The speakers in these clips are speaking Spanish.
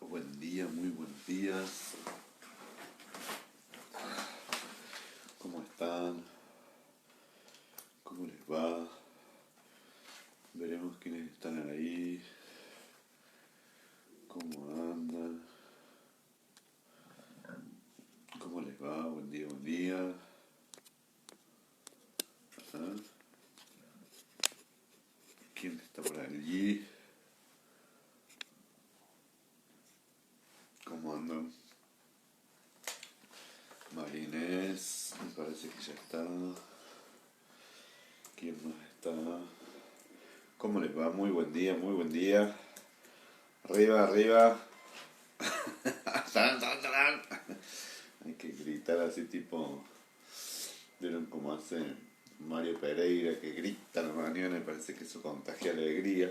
buen día, muy buenos días. ¿Cómo están? ¿Cómo les va? Veremos quiénes están ahí, cómo andan, cómo les va, buen día, buen día. ¿Ah? ¿Quién está por allí? ¿Cómo andan? María Inés, me parece que ya está. ¿Quién más está? ¿Cómo les va? Muy buen día, muy buen día. Arriba, arriba. Hay que gritar así tipo... ¿Vieron cómo hace Mario Pereira que grita a la mañana y parece que eso contagia alegría?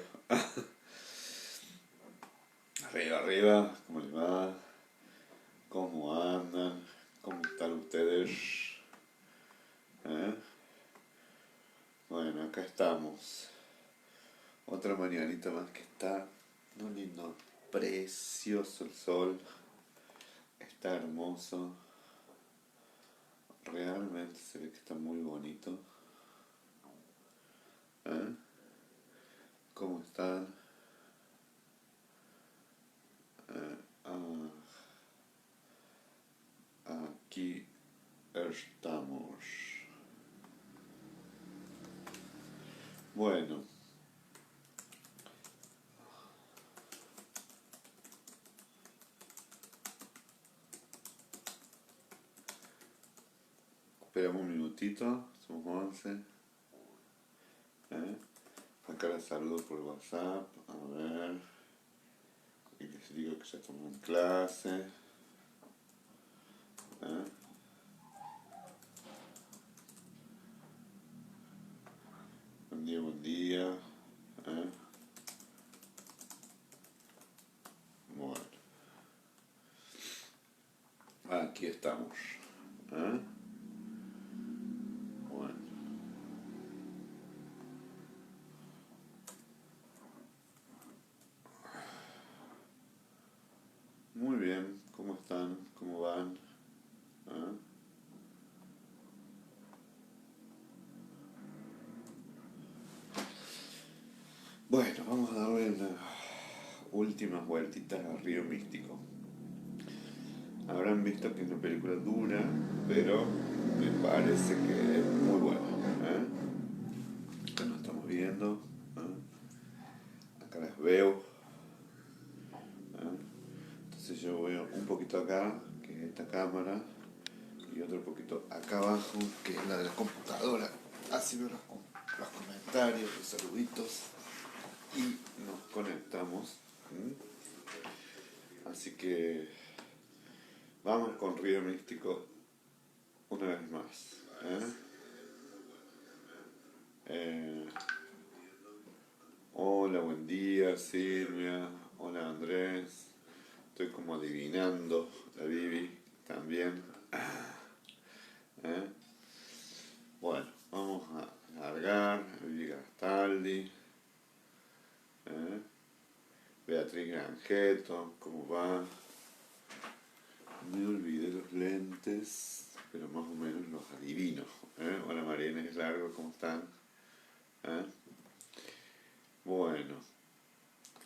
Arriba, arriba, ¿cómo les va? ¿Cómo andan? ¿Cómo están ustedes? ¿Eh? Bueno, acá estamos. Otra mañanita más que está. No lindo, precioso el sol. Está hermoso. Realmente se ve que está muy bonito. ¿Eh? ¿Cómo están? Aquí estamos. Bueno. Esperamos un minutito. Somos 11. Acá les saludo por WhatsApp. A ver. Y les digo que ya estamos en clase. Buen día, buen día. Bueno. Aquí estamos. Bueno. Muy bien. ¿Cómo están? ¿Cómo van? Bueno, vamos a darle unas últimas vueltitas a Río Místico. Habrán visto que es una película dura, pero me parece que es muy buena. Acá nos estamos viendo. Acá las veo. Entonces yo veo un poquito acá, que es esta cámara, y otro poquito acá abajo, que es la de la computadora. Así veo los comentarios, los saluditos, y nos conectamos. Así que vamos con Río Místico una vez más. Hola, buen día Silvia. Hola Andrés. Estoy como adivinando. La Vivi también. Bueno, vamos a largar. Vivi Gastaldi. Beatriz Granjeto. ¿Cómo va? Me olvidé los lentes, pero más o menos los adivino. Hola María Inés Largo, ¿cómo están? Bueno,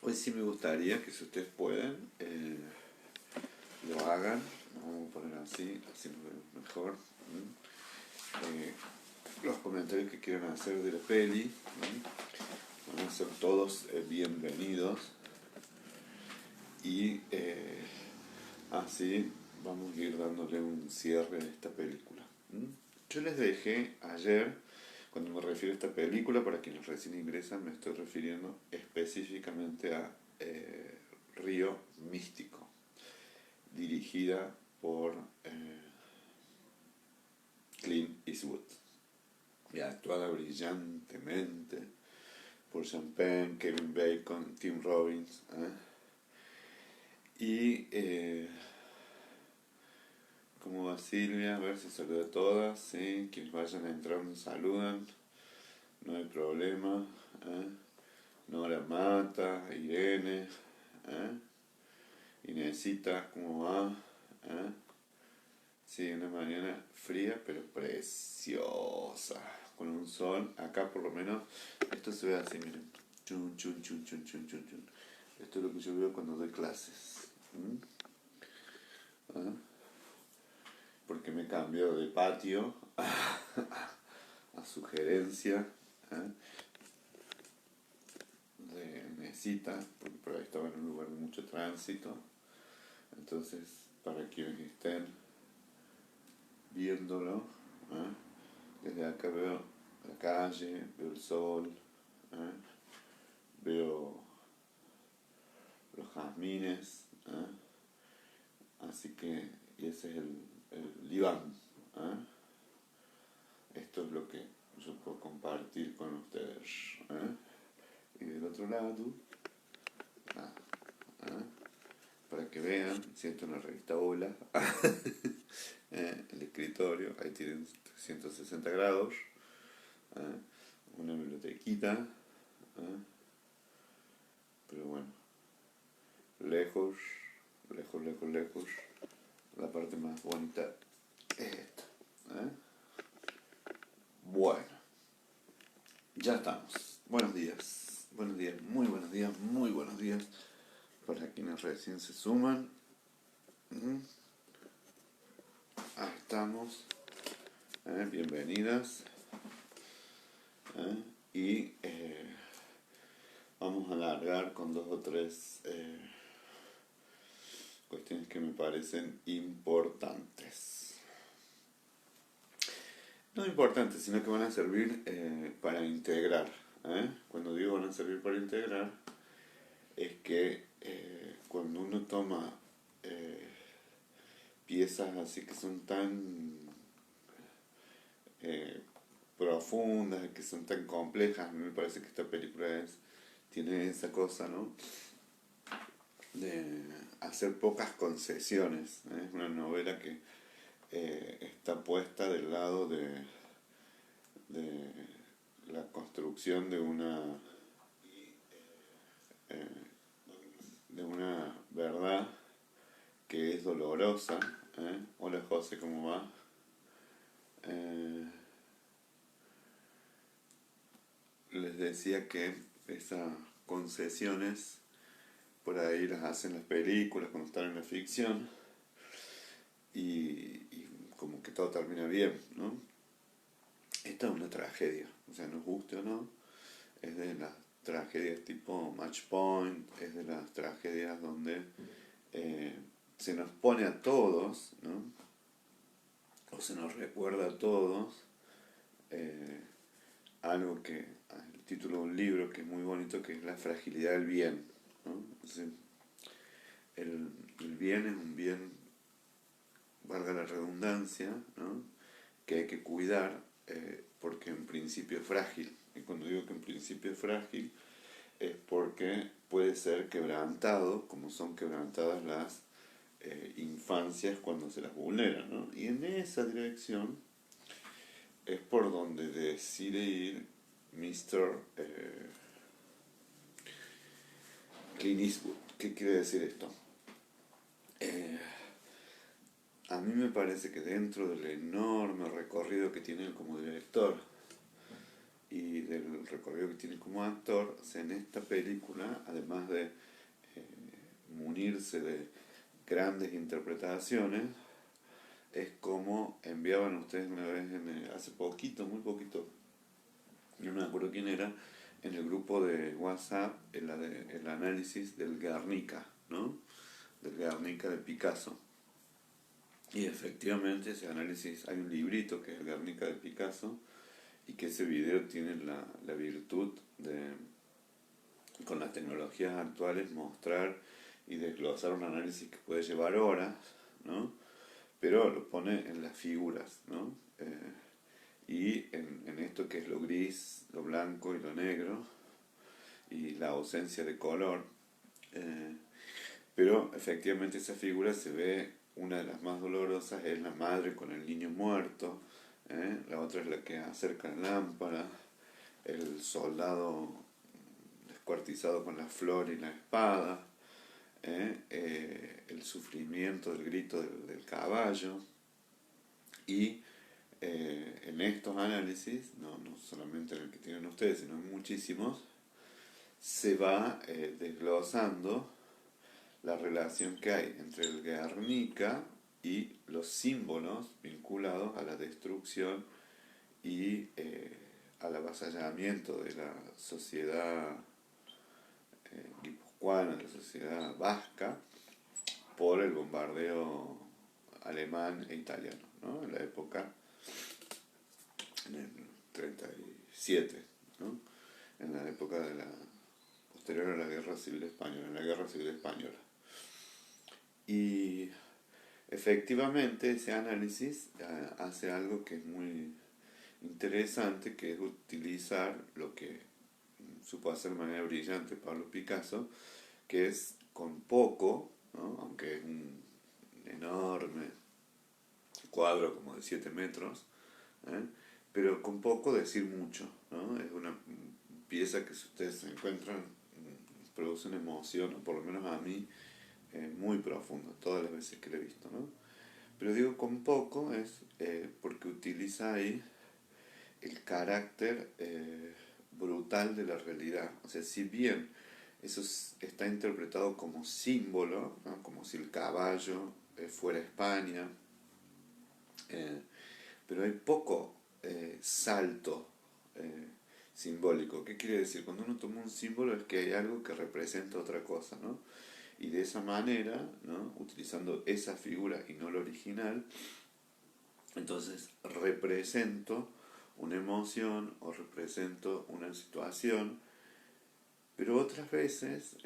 hoy sí me gustaría que si ustedes pueden, lo hagan. Vamos a poner así nos vemos mejor. Los comentarios que quieran hacer de la peli van a ser todos bienvenidos. Y así vamos a ir dándole un cierre a esta película. Yo les dejé ayer, cuando me refiero a esta película, para quienes recién ingresan, me estoy refiriendo específicamente a Río Místico, dirigida por Clint Eastwood y actuada brillantemente por Sean Penn, Kevin Bacon, Tim Robbins. Y ¿cómo va Silvia? A ver si saluda a todas, ¿sí? Quienes vayan a entrar nos saludan, no hay problema. Nora Mata, Irene, Inesita, ¿cómo va? ¿Eh? Sí, una mañana fría pero preciosa, con un sol, acá por lo menos, esto se ve así, miren, chun, chun, chun, chun, chun, chun, chun. Esto es lo que yo veo cuando doy clases. ¿Mm? ¿Ah? Porque me cambio de patio a sugerencia, ¿eh? De mesita, porque por ahí estaba en un lugar de mucho tránsito. Entonces, para quienes estén viéndolo, ¿eh? Desde acá veo la calle, veo el sol, ¿eh? Veo los jazmines, ¿eh? Así que, y ese es el diván, ¿eh? Esto es lo que yo puedo compartir con ustedes, ¿eh? Y del otro lado, nada, ¿eh? Para que vean, siento una revista Hola, el escritorio, ahí tienen 160 grados, ¿eh? Una bibliotequita, ¿eh? Pero bueno, lejos, lejos, lejos, lejos, la parte más bonita es esta, ¿eh? Bueno, ya estamos. Buenos días, muy buenos días para quienes recién se suman. Ahí estamos, bienvenidas. Y vamos a alargar con dos o tres cuestiones que me parecen importantes. No importantes, sino que van a servir para integrar. Cuando digo van a servir para integrar, es que cuando uno toma piezas así que son tan profundas, que son tan complejas, a mí me parece que esta película tiene esa cosa, ¿no? De hacer pocas concesiones. Es una novela que está puesta del lado de la construcción eh, de una verdad que es dolorosa. Hola José, ¿cómo va? Les decía que esas concesiones por ahí las hacen las películas cuando están en la ficción y como que todo termina bien, ¿no? Esta es una tragedia, o sea, nos guste o no, es de las tragedias tipo Match Point, es de las tragedias donde se nos pone a todos, ¿no? O se nos recuerda a todos algo que, el título de un libro que es muy bonito, que es la fragilidad del bien, ¿no? Entonces, el bien es un bien, valga la redundancia, ¿no? Que hay que cuidar porque en principio es frágil. Y cuando digo que en principio es frágil, es porque puede ser quebrantado, como son quebrantadas las infancias cuando se las vulneran, ¿no? Y en esa dirección es por donde decide ir Mr. Clint Eastwood. ¿Qué quiere decir esto? A mí me parece que dentro del enorme recorrido que tiene él como director y del recorrido que tiene como actor, en esta película, además de munirse de grandes interpretaciones, es como enviaban ustedes una vez, hace poquito, muy poquito, no me acuerdo quién era, en el grupo de WhatsApp, el análisis del Guernica, ¿no? Del Guernica de Picasso. Y efectivamente ese análisis, hay un librito que es el Guernica de Picasso, y que ese video tiene la virtud de, con las tecnologías actuales, mostrar y desglosar un análisis que puede llevar horas, ¿no? Pero lo pone en las figuras, ¿no? Y en esto que es lo gris, lo blanco y lo negro, y la ausencia de color. Pero efectivamente esa figura se ve, una de las más dolorosas es la madre con el niño muerto, la otra es la que acerca la lámpara, el soldado descuartizado con la flor y la espada, el sufrimiento del grito del caballo, y en estos análisis, no solamente en el que tienen ustedes, sino en muchísimos, se va desglosando la relación que hay entre el Guernica y los símbolos vinculados a la destrucción y al avasallamiento de la sociedad guipuzcoana, de la sociedad vasca, por el bombardeo alemán e italiano, ¿no? En la época, en el 37, ¿no? En la época de la posterior a la Guerra Civil Española, en la Guerra Civil Española. Y efectivamente ese análisis hace algo que es muy interesante, que es utilizar lo que supo hacer de manera brillante Pablo Picasso, que es con poco, ¿no? Aunque es un enorme cuadro como de 7 metros, ¿eh? Pero con poco decir mucho, ¿no? Es una pieza que, si ustedes se encuentran, produce una emoción, o por lo menos a mí, muy profunda, todas las veces que la he visto, ¿no? Pero digo con poco es porque utiliza ahí el carácter brutal de la realidad. O sea, si bien eso está interpretado como símbolo, ¿no? Como si el caballo fuera España, pero hay poco salto simbólico. ¿Qué quiere decir? Cuando uno toma un símbolo es que hay algo que representa otra cosa, ¿no? Y de esa manera, ¿no? Utilizando esa figura y no la original, entonces represento una emoción o represento una situación, pero otras veces,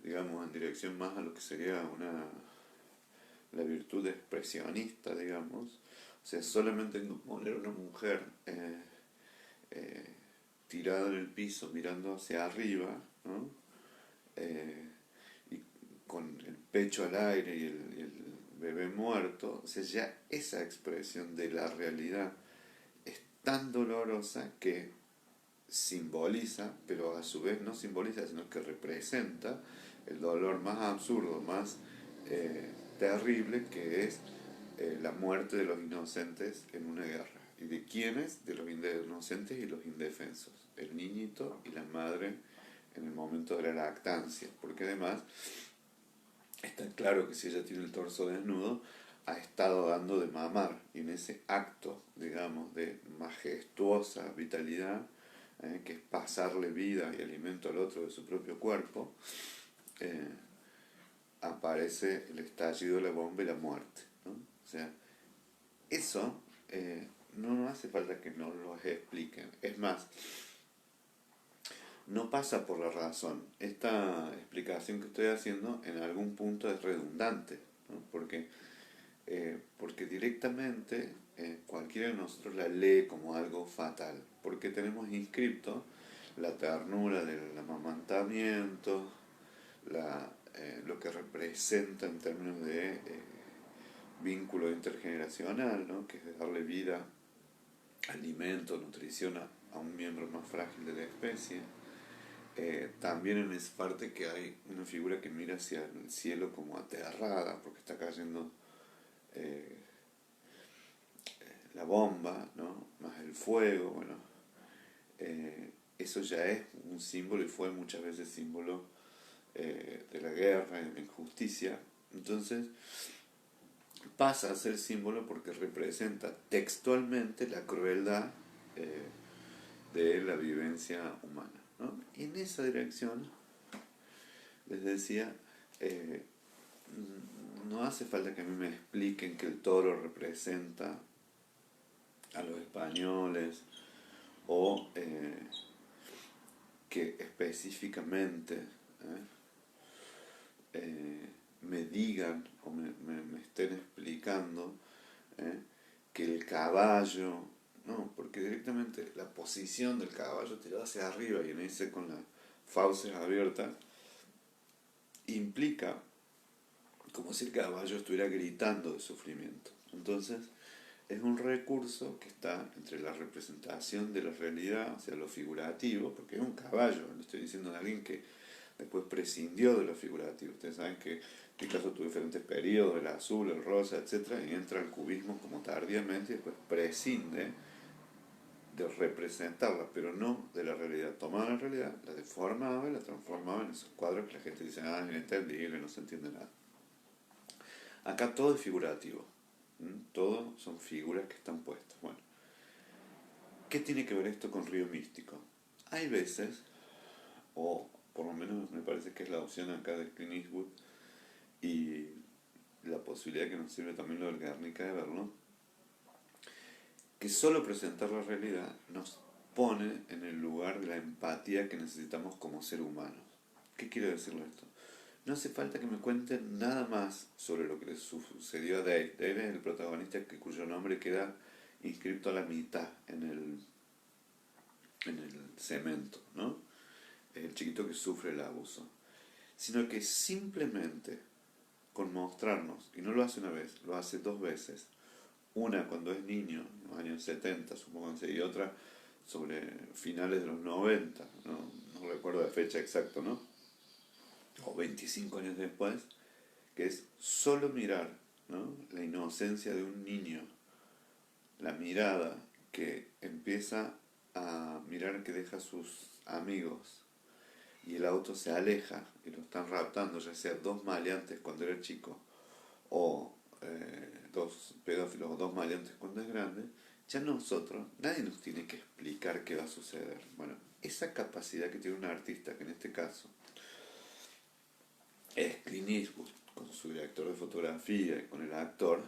digamos, en dirección más a lo que sería la virtud expresionista, digamos, o sea, solamente poner una mujer tirada en el piso mirando hacia arriba, ¿no? Y con el pecho al aire y el bebé muerto, o sea, ya esa expresión de la realidad es tan dolorosa que simboliza, pero a su vez no simboliza, sino que representa el dolor más absurdo, más terrible, que es la muerte de los inocentes en una guerra. ¿Y de quiénes? De los inocentes y los indefensos, el niñito y la madre en el momento de la lactancia, porque además está claro que si ella tiene el torso desnudo, ha estado dando de mamar, y en ese acto, digamos, de majestuosa vitalidad, que es pasarle vida y alimento al otro de su propio cuerpo, eh, aparece el estallido de la bomba y la muerte, ¿no? O sea, eso no hace falta que nos lo expliquen. Es más, no pasa por la razón. Esta explicación que estoy haciendo en algún punto es redundante, ¿no? Porque directamente cualquiera de nosotros la lee como algo fatal, porque tenemos inscripto la ternura del amamantamiento, lo que representa en términos de vínculo intergeneracional, ¿no? Que es darle vida, alimento, nutrición a un miembro más frágil de la especie. También en esa parte que hay una figura que mira hacia el cielo como aterrada porque está cayendo eh, la bomba, ¿no? Más el fuego, bueno, eso ya es un símbolo y fue muchas veces símbolo de la guerra y de la injusticia. Entonces pasa a ser símbolo porque representa textualmente la crueldad de la vivencia humana, ¿no? Y en esa dirección, les decía, no hace falta que a mí me expliquen que el toro representa a los españoles, o que específicamente me digan o me estén explicando que el caballo, no, porque directamente la posición del caballo tirado hacia arriba y en ese con las fauces abiertas implica como si el caballo estuviera gritando de sufrimiento. Entonces es un recurso que está entre la representación de la realidad, o sea, lo figurativo, porque es un caballo, lo estoy diciendo de alguien que después prescindió de lo figurativo. Ustedes saben que Picasso tuvo diferentes periodos, el azul, el rosa, etcétera, y entra al cubismo como tardíamente y después prescinde de representarla, pero no de la realidad. Tomaba la realidad, la deformaba y la transformaba en esos cuadros que la gente dice, ah, es inentendible, no se entiende nada. Acá todo es figurativo, todo son figuras que están puestas. Bueno, ¿qué tiene que ver esto con Río Místico? Hay veces, o por lo menos me parece que es la opción acá de Clint Eastwood, y la posibilidad que nos sirve también lo del Guernica de verlo, que solo presentar la realidad nos pone en el lugar de la empatía que necesitamos como ser humanos. ¿Qué quiero decirle esto? No hace falta que me cuenten nada más sobre lo que le sucedió a Dave. Dave es el protagonista cuyo nombre queda inscrito a la mitad en el cemento, ¿no? El chiquito que sufre el abuso. Sino que simplemente con mostrarnos, y no lo hace una vez, lo hace dos veces, una cuando es niño, en los años 70, supongo, y otra sobre finales de los 90, no recuerdo la fecha exacta, ¿no? O 25 años después, que es solo mirar, ¿no? La inocencia de un niño, la mirada que empieza a mirar que deja a sus amigos y el auto se aleja y lo están raptando, ya sea dos maleantes cuando era chico o dos pedófilos o dos maleantes cuando es grande, ya nosotros, nadie nos tiene que explicar qué va a suceder. Bueno, esa capacidad que tiene un artista, que en este caso es Clint Eastwood, con su director de fotografía y con el actor,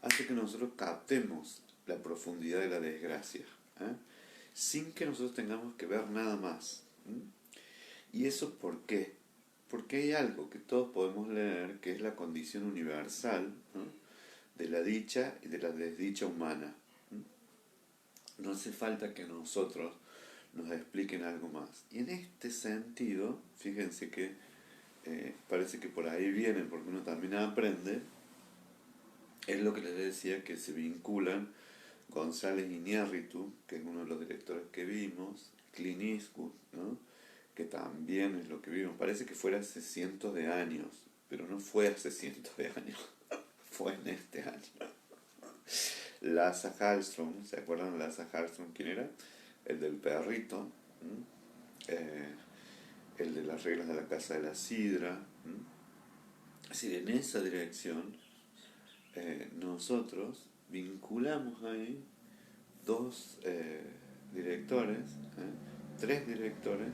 hace que nosotros captemos la profundidad de la desgracia, ¿eh? Sin que nosotros tengamos que ver nada más. ¿Y eso por qué? Porque hay algo que todos podemos leer, que es la condición universal, ¿no? De la dicha y de la desdicha humana. No hace falta que nosotros nos expliquen algo más. Y en este sentido, fíjense que parece que por ahí viene, porque uno también aprende, es lo que les decía, que se vinculan González Iñárritu, que es uno de los directores que vimos, Clint Eastwood, ¿no? Que también es lo que vimos. Parece que fuera hace cientos de años, pero no fue hace cientos de años, fue en este año. Lasse Hallström, ¿se acuerdan de Lasse Hallström quién era? El del perrito, eh, el de las reglas de la casa de la sidra. Es decir, en esa dirección nosotros vinculamos ahí dos directores, tres directores,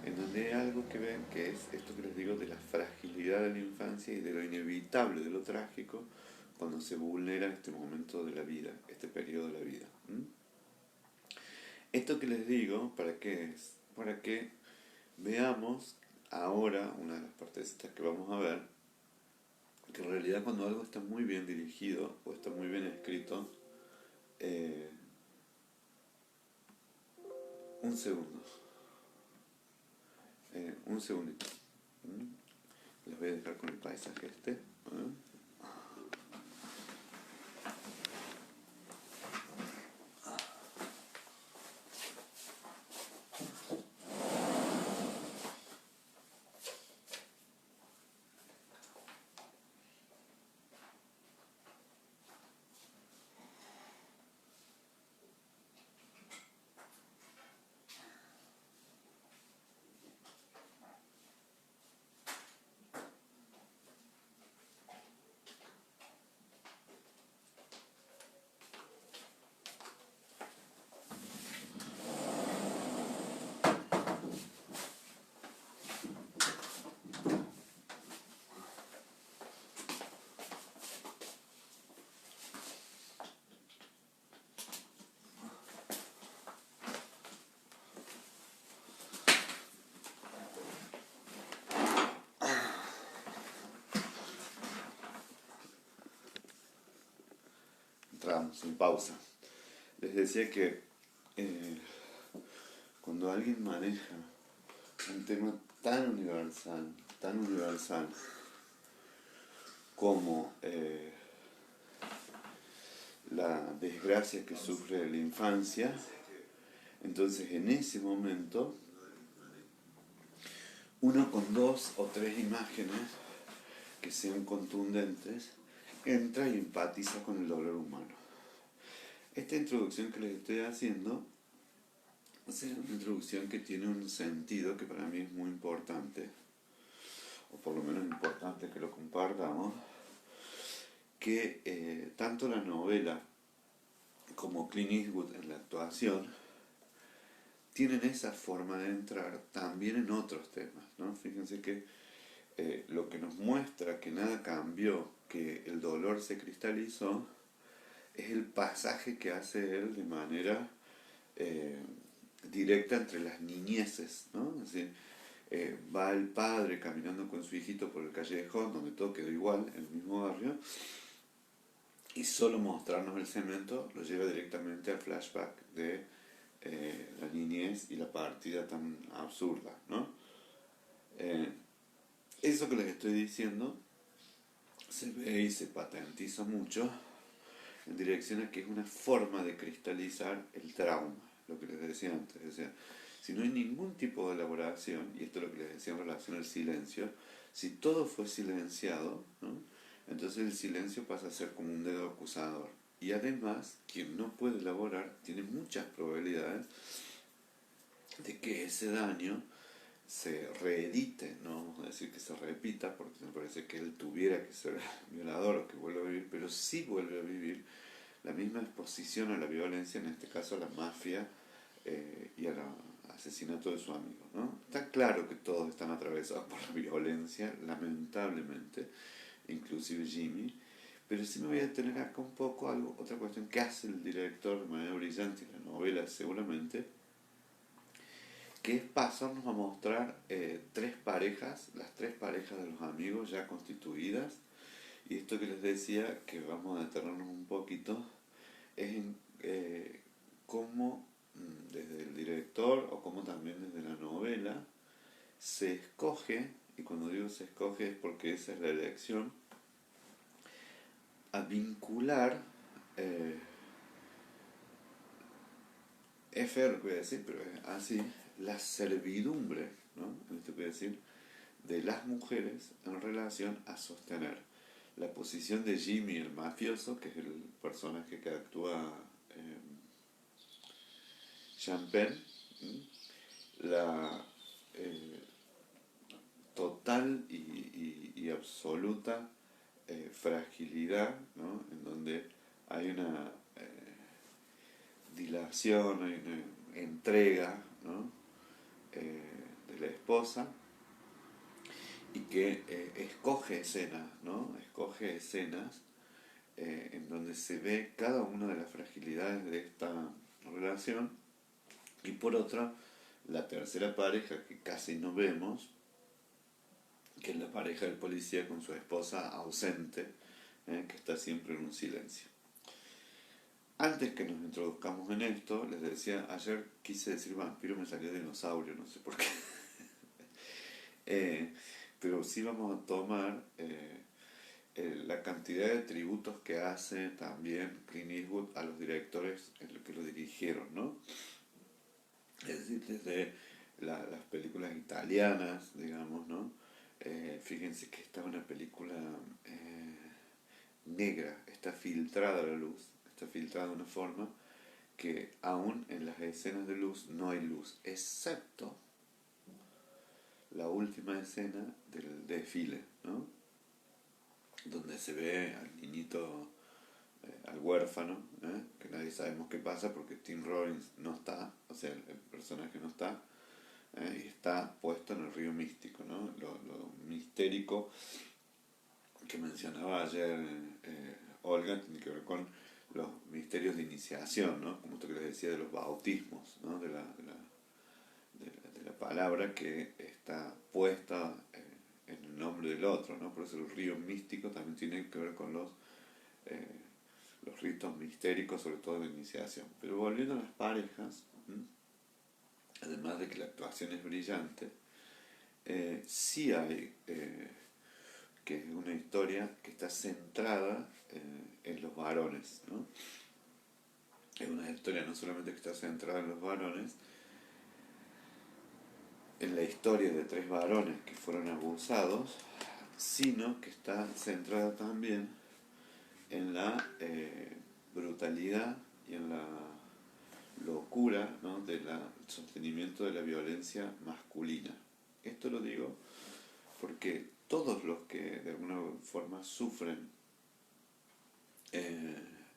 en donde hay algo que ven que es esto que les digo de la fragilidad de la infancia y de lo inevitable, de lo trágico, cuando se vulnera este momento de la vida, este periodo de la vida. Esto que les digo, ¿para qué es? Para que veamos ahora, una de las partes estas que vamos a ver, que en realidad cuando algo está muy bien dirigido o está muy bien escrito, un segundo, un segundito. Les voy a dejar con el paisaje este. Entramos sin pausa. Les decía que cuando alguien maneja un tema tan universal como la desgracia que sufre la infancia, entonces en ese momento uno con 2 o 3 imágenes que sean contundentes, entra y empatiza con el dolor humano. Esta introducción que les estoy haciendo es una introducción que tiene un sentido que para mí es muy importante, o por lo menos importante que lo compartamos, que tanto la novela como Clint Eastwood en la actuación tienen esa forma de entrar también en otros temas, ¿no? Fíjense que lo que nos muestra que nada cambió, que el dolor se cristalizó, es el pasaje que hace él de manera eh, directa entre las niñeces, ¿no? Es decir, va el padre caminando con su hijito por el callejón, donde todo quedó igual, en el mismo barrio, y solo mostrarnos el cemento lo lleva directamente al flashback de la niñez y la partida tan absurda, ¿no? Eh, Eso que les estoy diciendo se ve y se patentiza mucho en dirección a que es una forma de cristalizar el trauma, lo que les decía antes. O sea, si no hay ningún tipo de elaboración, y esto es lo que les decía en relación al silencio, si todo fue silenciado, ¿no? Entonces el silencio pasa a ser como un dedo acusador. Y además, quien no puede elaborar tiene muchas probabilidades de que ese daño se reedite, no vamos a decir que se repita, porque me parece que él tuviera que ser violador o que vuelva a vivir, pero sí vuelve a vivir la misma exposición a la violencia, en este caso a la mafia y al asesinato de su amigo, ¿no? Está claro que todos están atravesados por la violencia, lamentablemente, inclusive Jimmy, pero sí me voy a detener acá un poco algo, otra cuestión que hace el director de manera brillante en la novela seguramente, que es pasarnos a mostrar las 3 parejas de los amigos ya constituidas, y esto que les decía, que vamos a detenernos un poquito, es en cómo desde el director o como también desde la novela se escoge, y cuando digo se escoge es porque esa es la elección, a vincular, eh, es feo lo que voy a decir, pero es así, la servidumbre, ¿no? Esto quiere decir de las mujeres en relación a sostener la posición de Jimmy el mafioso, que es el personaje que actúa eh, Champagne, la eh, total y absoluta fragilidad, ¿no? En donde hay una dilación, hay una entrega, ¿no? De la esposa, y que escoge escenas, ¿no? Escoge escenas en donde se ve cada una de las fragilidades de esta relación, y por otra, la tercera pareja que casi no vemos, que es la pareja del policía con su esposa ausente, que está siempre en un silencio. Antes que nos introduzcamos en esto, les decía, ayer quise decir vampiro, me salió dinosaurio, no sé por qué. Eh, pero sí vamos a tomar la cantidad de tributos que hace también Clint Eastwood a los directores en los que lo dirigieron, ¿no? Es decir, desde las películas italianas, digamos, ¿no? Fíjense que esta es una película negra, está filtrada la luz, está filtrada de una forma que aún en las escenas de luz no hay luz, excepto la última escena del desfile, ¿no? Donde se ve al niñito, al huérfano, que nadie sabemos qué pasa porque Tim Robbins no está, o sea, el personaje no está, y está puesto en el río místico, ¿no? Lo mistérico que mencionaba ayer Olga tiene que ver con los misterios de iniciación, ¿no? Como esto que les decía de los bautismos, ¿no? De la palabra que está puesta en el nombre del otro, ¿no? Por eso el río místico también tiene que ver con los ritos mistéricos, sobre todo de iniciación. Pero volviendo a las parejas, además de que la actuación es brillante, sí hay que es una historia que está centrada en los varones, ¿no? Es una historia no solamente que está centrada en los varones, en la historia de tres varones que fueron abusados, sino que está centrada también en la brutalidad y en la locura, ¿no?, del sostenimiento de la violencia masculina. Esto lo digo porque todos los que de alguna forma sufren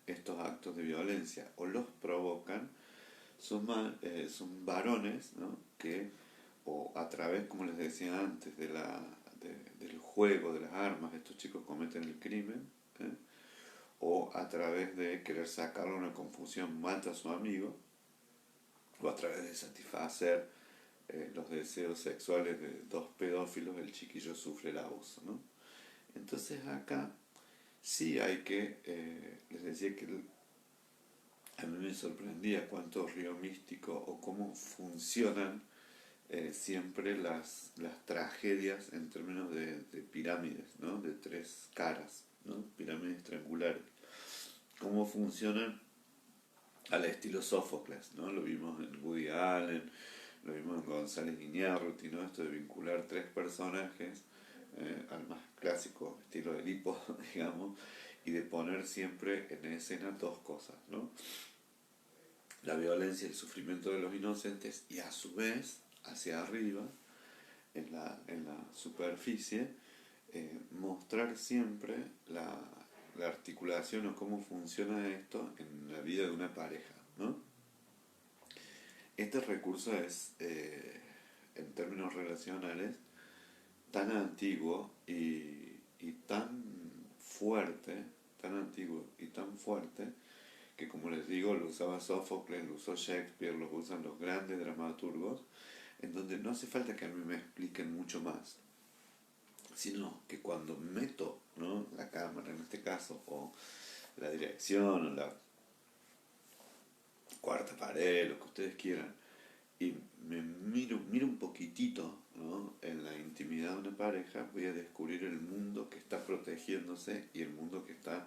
estos actos de violencia o los provocan son varones, ¿no?, que, o a través, como les decía antes, del juego de las armas, estos chicos cometen el crimen, ¿eh?, o a través de querer sacarle una confusión mata a su amigo, o a través de satisfacer los deseos sexuales de dos pedófilos, el chiquillo sufre el abuso, ¿no? Entonces acá sí hay que, les decía que a mí me sorprendía cuánto río místico o cómo funcionan siempre las tragedias en términos de pirámides, ¿no?, de tres caras, ¿no?, pirámides triangulares. Cómo funcionan al estilo Sófocles, ¿no? Lo vimos en Woody Allen, lo vimos en González Iñárritu, ¿no?, esto de vincular tres personajes al más clásico estilo de Edipo, digamos, y de poner siempre en escena dos cosas, ¿no? La violencia y el sufrimiento de los inocentes, y a su vez, hacia arriba, en la superficie, mostrar siempre la articulación o cómo funciona esto en la vida de una pareja, ¿no? Este recurso es, en términos relacionales, tan antiguo y tan fuerte, tan antiguo y tan fuerte, que, como les digo, lo usaba Sófocles, lo usó Shakespeare, lo usan los grandes dramaturgos, en donde no hace falta que a mí me expliquen mucho más, sino que cuando meto, ¿no?, la cámara en este caso, o la dirección, o la cuarta pared, lo que ustedes quieran, y me miro un poquitito, ¿no?, en la intimidad de una pareja, voy a descubrir el mundo que está protegiéndose y el mundo que está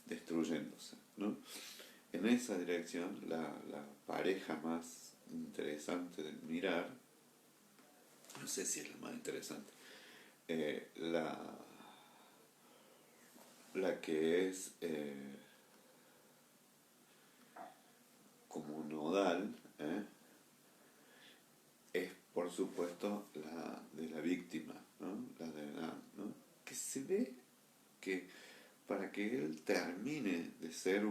destruyéndose, ¿no? En esa dirección, la pareja más interesante de mirar, no sé si es la más interesante, la que es como nodal, es por supuesto la de la víctima, ¿no?, la de Adam, ¿no?, que se ve que para que él termine de ser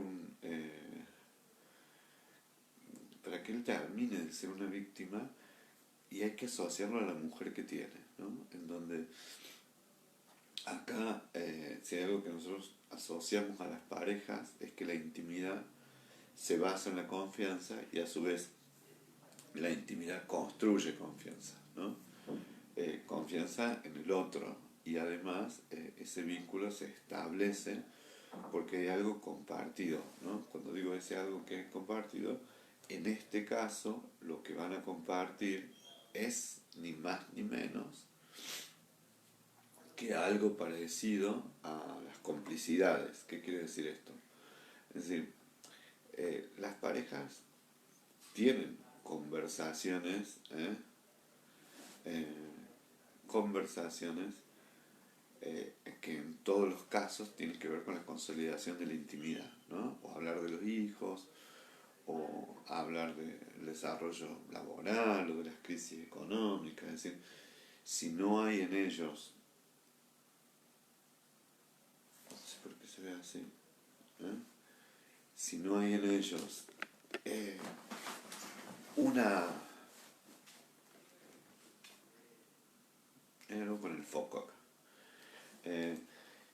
para que él termine de ser una víctima, y hay que asociarlo a la mujer que tiene, ¿no?, en donde acá, si hay algo que nosotros asociamos a las parejas, es que la intimidad se basa en la confianza, y a su vez la intimidad construye confianza, ¿no? Confianza en el otro, y además ese vínculo se establece porque hay algo compartido, ¿no? Cuando digo ese algo que es compartido, en este caso lo que van a compartir es ni más ni menos que algo parecido a las complicidades. ¿Qué quiere decir esto? Es decir, las parejas tienen conversaciones, conversaciones que en todos los casos tienen que ver con la consolidación de la intimidad, ¿no? O hablar de los hijos, o hablar del desarrollo laboral, o de las crisis económicas. Es decir, si no hay en ellos, no sé por qué se ve así, si no hay en ellos una... algo con el foco acá.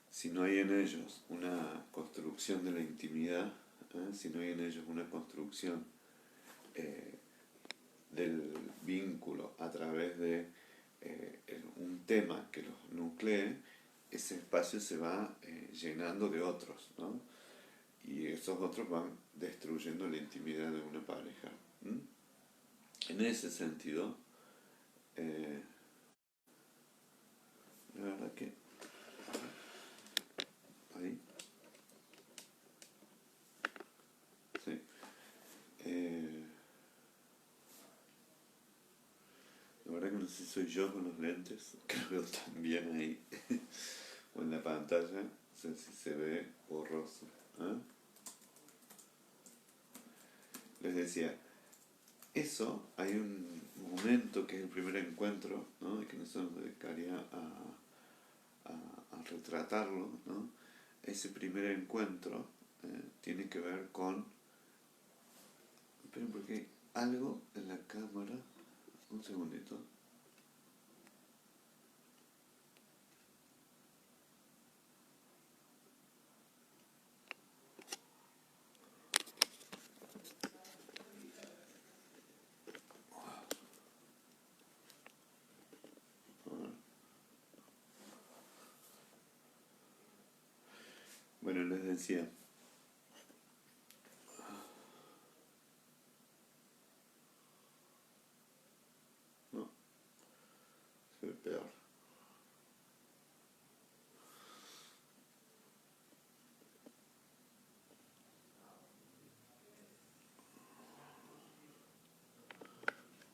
Si no hay en ellos una construcción de la intimidad, si no hay en ellos una construcción del vínculo a través de un tema que los nuclee, ese espacio se va llenando de otros, ¿no? Y esos otros van destruyendo la intimidad de una pareja. En ese sentido, la verdad que ahí, sí, la verdad que no sé soy yo con los lentes, que lo veo tan bien ahí, o en la pantalla, no sé si se ve borroso. ¿Eh? Les decía, eso, hay un momento que es el primer encuentro, ¿no? Y que nosotros nos dedicaría a retratarlo, ¿no? Ese primer encuentro tiene que ver con... Esperen, porque hay algo en la cámara. Un segundito. Bueno, les decía, no, se ve peor.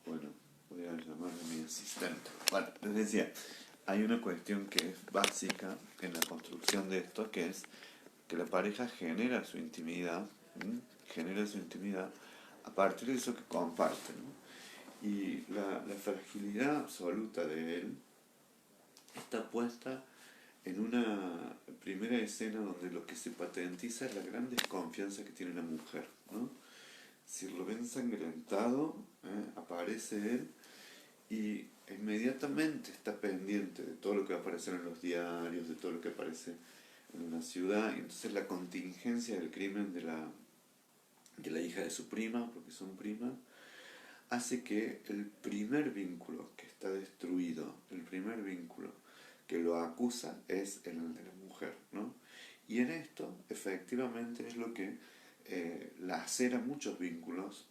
Bueno, voy a llamar a mi asistente. Bueno, les decía, hay una cuestión que es básica en la construcción de esto, que es que la pareja genera su intimidad, ¿m? Genera su intimidad a partir de eso que comparte, ¿no? Y la fragilidad absoluta de él está puesta en una primera escena donde lo que se patentiza es la gran desconfianza que tiene la mujer, ¿no? Si lo ven ensangrentado, aparece él y inmediatamente está pendiente de todo lo que va a aparecer en los diarios, de todo lo que aparece en una ciudad, y entonces la contingencia del crimen de la hija de su prima, porque son primas, hace que el primer vínculo que está destruido, el primer vínculo que lo acusa es el de la mujer, ¿no? Y en esto, efectivamente, es lo que lacera muchos vínculos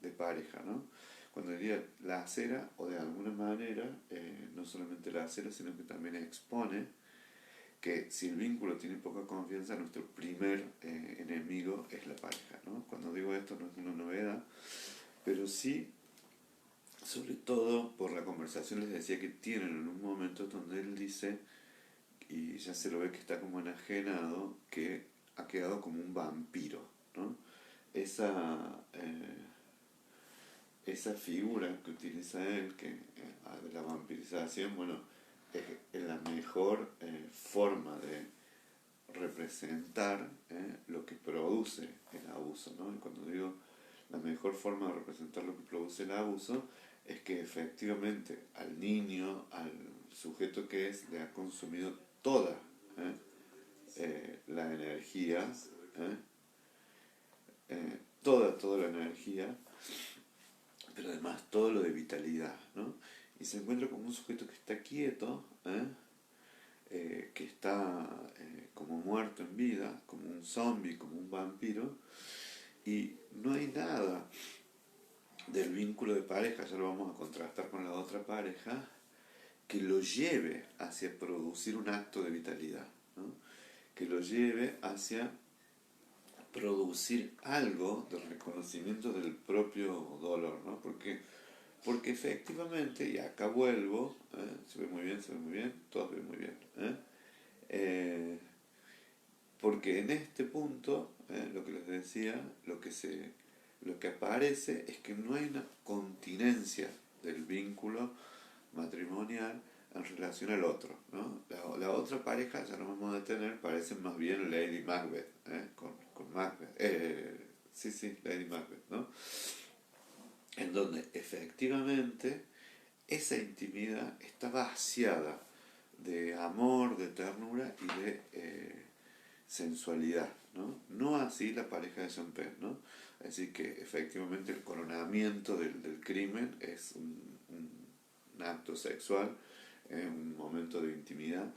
de pareja, ¿no? Cuando diría lacera, o de alguna manera, no solamente lacera, sino que también expone que si el vínculo tiene poca confianza, nuestro primer enemigo es la pareja, ¿no? Cuando digo esto no es una novedad, pero sí, sobre todo por la conversación les decía que tienen en un momento donde él dice, y ya se lo ve que está como enajenado, que ha quedado como un vampiro, ¿no? Esa figura que utiliza él, que de la vampirización, bueno, es la mejor forma de representar lo que produce el abuso, ¿no? Y cuando digo la mejor forma de representar lo que produce el abuso es que efectivamente al niño, al sujeto que es, le ha consumido toda la energía, ¿eh? Toda la energía, pero además todo lo de vitalidad, ¿no? Y se encuentra como un sujeto que está quieto, que está como muerto en vida, como un zombie, como un vampiro, y no hay nada del vínculo de pareja, ya lo vamos a contrastar con la otra pareja, que lo lleve hacia producir un acto de vitalidad, ¿no? Que lo lleve hacia producir algo de reconocimiento del propio dolor, ¿no? Porque efectivamente, y acá vuelvo, se ve muy bien, todos ven muy bien, porque en este punto, lo que les decía, lo que aparece es que no hay una continencia del vínculo matrimonial en relación al otro, ¿no? La otra pareja, ya nos vamos a detener, parecen más bien Lady Macbeth, con Macbeth, sí, Lady Macbeth, ¿no? En donde efectivamente esa intimidad está vaciada de amor, de ternura y de sensualidad, ¿no? No así la pareja de Sean Penn, ¿no? Es decir, que efectivamente el coronamiento del crimen es un acto sexual, un momento de intimidad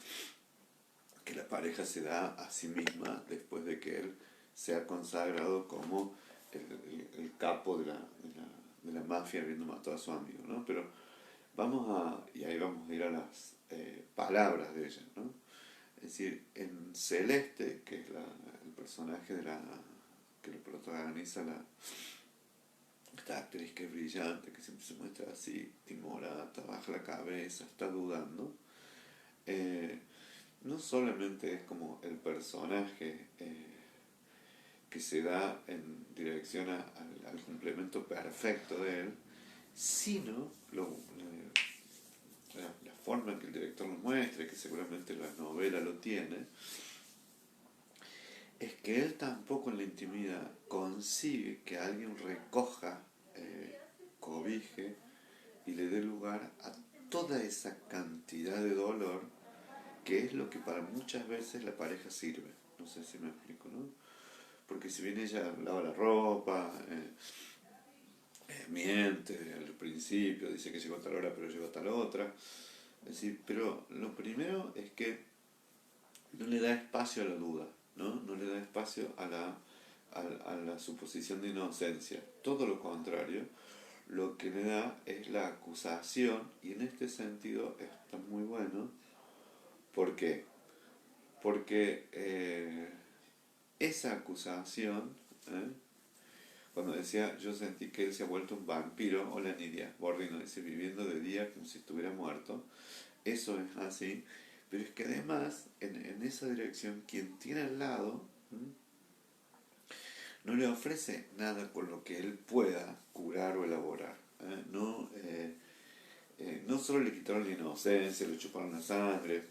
que la pareja se da a sí misma después de que él se ha consagrado como el capo de la mafia habiendo matado a su amigo, ¿no? Pero y ahí vamos a ir a las palabras de ella, ¿no? Es decir, en Celeste, que es el personaje que lo protagoniza la esta actriz que es brillante, que siempre se muestra así, timorata, baja la cabeza, está dudando, eh, no solamente es como el personaje que se da en dirección al complemento perfecto de él, sino la forma en que el director lo muestra, que seguramente la novela lo tiene, es que él tampoco en la intimidad consigue que alguien recoja, cobije y le dé lugar a toda esa cantidad de dolor que es lo que para muchas veces la pareja sirve. No sé si me explico, ¿no? Porque si bien ella lava la ropa, miente al principio, dice que llegó a tal hora pero llegó a tal otra, es decir, pero lo primero es que no le da espacio a la duda, ¿no? No le da espacio a la suposición de inocencia. Todo lo contrario, lo que le da es la acusación, y en este sentido está muy bueno. ¿Por qué? Porque esa acusación, ¿eh? Cuando decía yo sentí que él se ha vuelto un vampiro, hola Nidia, Bordino dice viviendo de día como si estuviera muerto, eso es así, pero es que además en esa dirección quien tiene al lado, no le ofrece nada con lo que él pueda curar o elaborar. No, no solo le quitaron la inocencia, le chuparon la sangre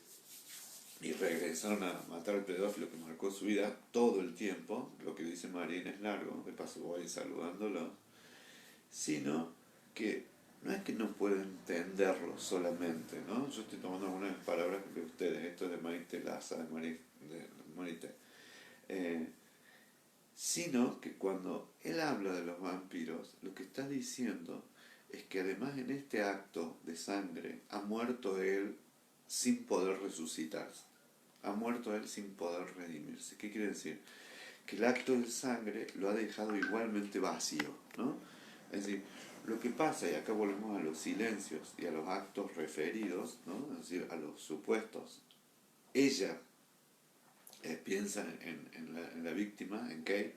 y regresaron a matar al pedófilo que marcó su vida todo el tiempo, lo que dice Marina es largo, de paso voy saludándolo, sino que no es que no pueda entenderlo solamente, ¿no? Yo estoy tomando algunas palabras de ustedes, esto es de Maite Laza, de Marite, eh, sino que cuando él habla de los vampiros, lo que está diciendo es que además en este acto de sangre ha muerto él sin poder resucitarse, ha muerto él sin poder redimirse. ¿Qué quiere decir? Que el acto de sangre lo ha dejado igualmente vacío, ¿no? Es decir, lo que pasa, y acá volvemos a los silencios y a los actos referidos, ¿no? Es decir, a los supuestos. Ella piensa en la víctima, en Kate,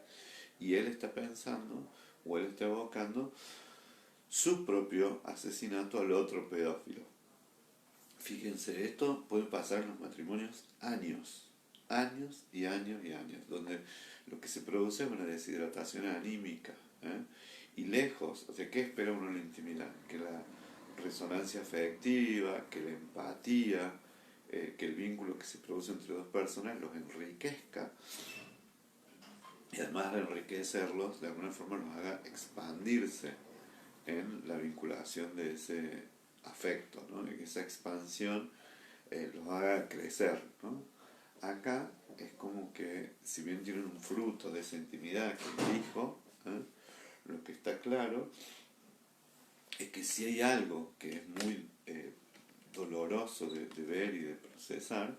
y él está pensando, o él está evocando, su propio asesinato al otro pedófilo. Fíjense, esto puede pasar en los matrimonios años, años y años y años, donde lo que se produce es una deshidratación anímica, ¿eh? Y lejos, o sea, ¿qué espera uno en la intimidad? Que la resonancia afectiva, que la empatía, que el vínculo que se produce entre dos personas los enriquezca y además de enriquecerlos, de alguna forma los haga expandirse en la vinculación de ese afecto, ¿no? Y que esa expansión los haga crecer, ¿no? Acá es como que, si bien tienen un fruto de esa intimidad que es el hijo, lo que está claro es que si hay algo que es muy doloroso de ver y de procesar,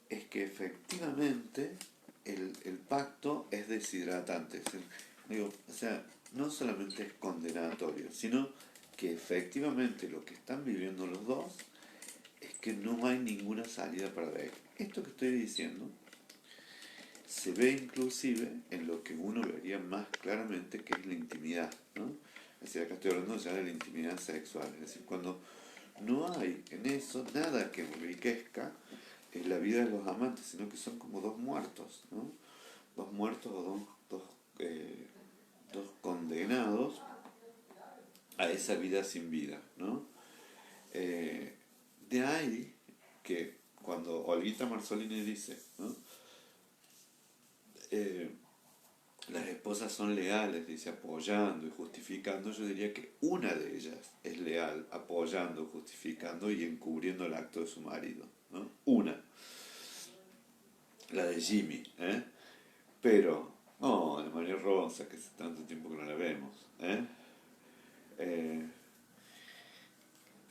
es que efectivamente el pacto es deshidratante. Es decir, digo, o sea, no solamente es condenatorio, sino que efectivamente lo que están viviendo los dos es que no hay ninguna salida para él. Esto que estoy diciendo se ve inclusive en lo que uno vería más claramente, que es la intimidad, ¿no? Es decir, acá estoy hablando ya de la intimidad sexual, es decir, cuando no hay en eso nada que enriquezca la vida de los amantes, sino que son como dos muertos, ¿no? Dos muertos o dos condenados a esa vida sin vida, ¿no? De ahí que cuando Olguita Marzolini dice, ¿no? Las esposas son leales, dice, apoyando y justificando, yo diría que una de ellas es leal, apoyando, justificando y encubriendo el acto de su marido, ¿no? Una, la de Jimmy, ¿eh? Pero, oh, de María Rosa, que hace tanto tiempo que no la vemos, ¿eh? Eh,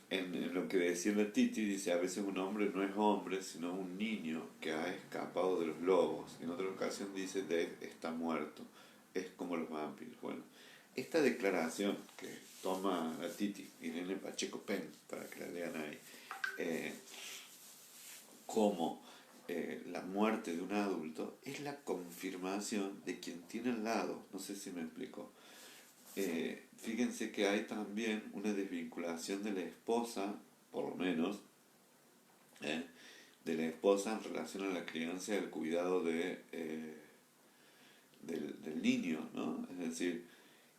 en lo que decía la Titi, dice, a veces un hombre no es hombre, sino un niño que ha escapado de los lobos. En otra ocasión dice, Dave está muerto, es como los vampiros. Bueno, esta declaración que toma la Titi, Irene Pacheco Pen, para que la lean ahí, como la muerte de un adulto, es la confirmación de quien tiene al lado, no sé si me explico, fíjense que hay también una desvinculación de la esposa, por lo menos, ¿eh? de la esposa en relación a la crianza y al cuidado del niño, ¿no? Es decir,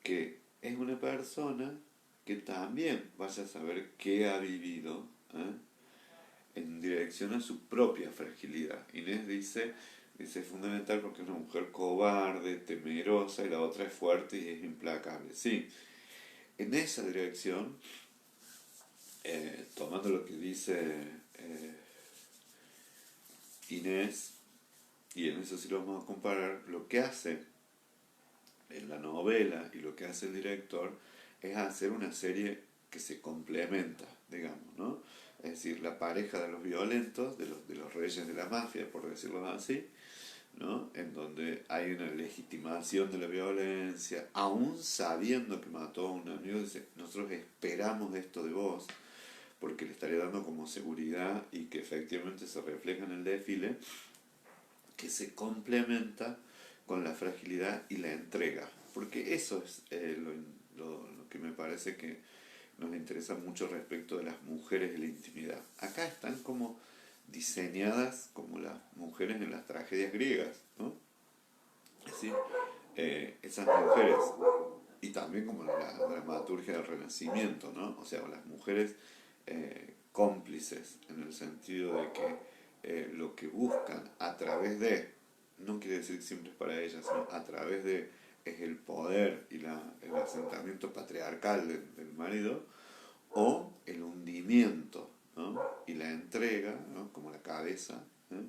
que es una persona que también vaya a saber qué ha vivido, ¿eh? en dirección a su propia fragilidad. Inés dice es fundamental porque es una mujer cobarde, temerosa, y la otra es fuerte y es implacable. Sí, en esa dirección, tomando lo que dice eh, Inés, y en eso sí lo vamos a comparar, lo que hace en la novela y lo que hace el director es hacer una serie que se complementa, digamos, ¿no? Es decir, la pareja de los violentos, de los reyes de la mafia, por decirlo así, ¿no? En donde hay una legitimación de la violencia, aún sabiendo que mató a un amigo, dice, nosotros esperamos esto de vos, porque le estaría dando como seguridad y que efectivamente se refleja en el desfile, que se complementa con la fragilidad y la entrega, porque eso es lo que me parece que nos interesa mucho respecto de las mujeres y la intimidad. Acá están como diseñadas como las mujeres en las tragedias griegas, ¿no? Es decir, esas mujeres, y también como la dramaturgia del Renacimiento, ¿no? O sea, las mujeres cómplices, en el sentido de que lo que buscan a través de, no quiere decir que siempre es para ellas, sino a través de, es el poder y el asentamiento patriarcal del marido, o el hundimiento, ¿no? Y la entrega, ¿no? Como la cabeza, ¿eh?